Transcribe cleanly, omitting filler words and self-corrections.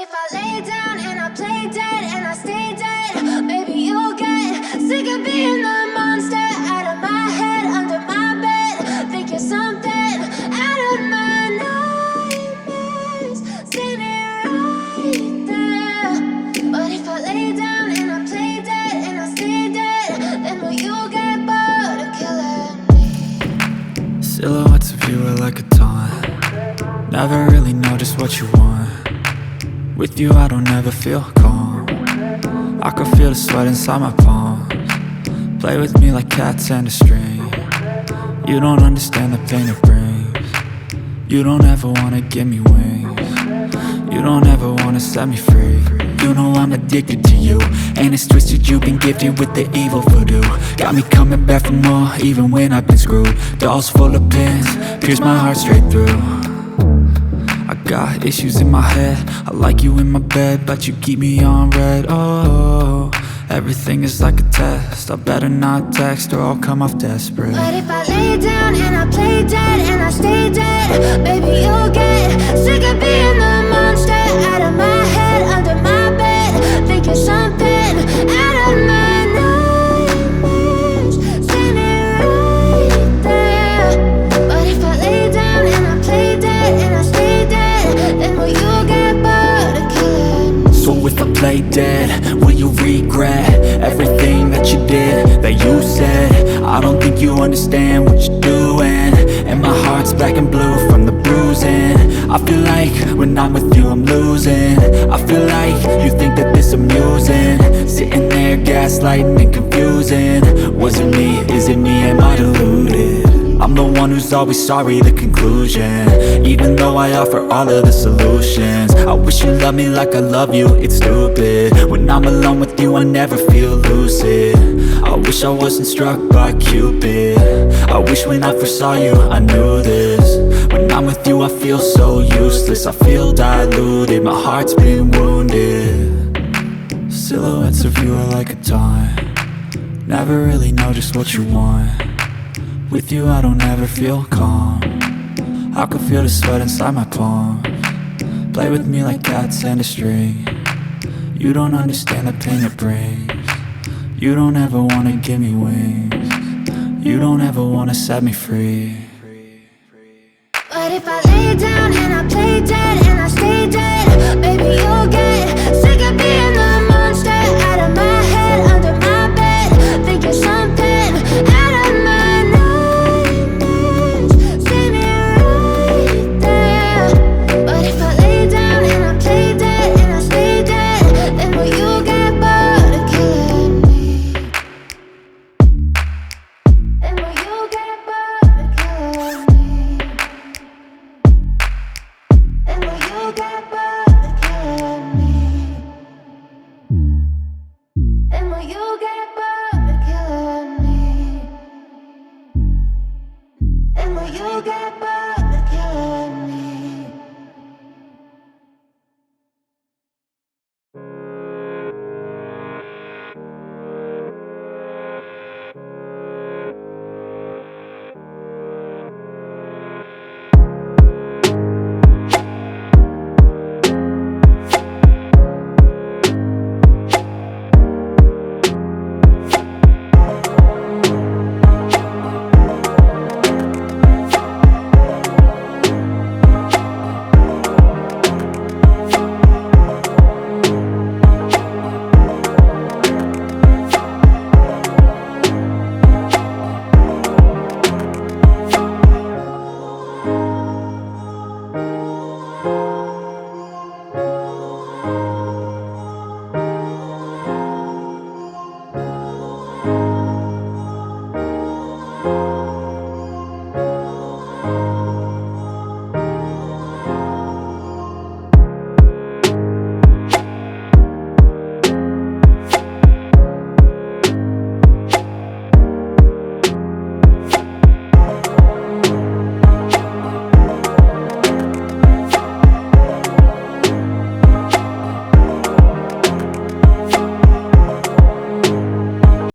if I lay down and I play dead and I stay dead, maybe you'll get sick of being the monster out of my head, under my bed. Think you're something out of my nightmares, standing right there. But if I lay down and I play dead and I stay dead, then will you get bored of killing me? Silhouettes of you are like a taunt. Never really know just what you want. With you I don't ever feel calm. I can feel the sweat inside my palms. Play with me like cats and a string. You don't understand the pain it brings. You don't ever wanna give me wings. You don't ever wanna set me free. You know I'm addicted to you, and it's twisted, you've been gifted with the evil voodoo. Got me coming back for more, even when I've been screwed. Dolls full of pins, pierce my heart straight through. I got issues in my head, I like you in my bed, but you keep me on red. Oh, everything is like a test, I better not text or I'll come off desperate. But if I lay down and I play dead and I stay dead, baby you'll get sick of being the monster out of my head, under my bed. Think you're something out of my nightmares, standing right there. But if I lay down and I play dead and I stay dead, then will you get bored of killing me? So if I play dead, will you regret everything that you did, that you said? I don't think you understand what you're doing, and my heart's black and blue from the bruising. I feel like when I'm with you I'm losing. I feel like you think that this amusing, sitting there gaslighting and confusing. Was it me? Is it me? Am I deluded? I'm the one who's always sorry, the conclusion, even though I offer all of the solutions. I wish you loved me like I love you, it's stupid. When I'm alone with you I never feel lucid. I wish I wasn't struck by Cupid. I wish when I first saw you I knew this. When I'm with you I feel so useless, I feel diluted, my heart's been wounded. Silhouettes of you are like a taunt. Never really know just what you want. With you I don't ever feel calm. I can feel the sweat inside my palms. Play with me like cats and a string. You don't understand the pain it brings. You don't ever wanna give me wings. You don't ever wanna set me free. But if I lay down and I play dead and I stay dead,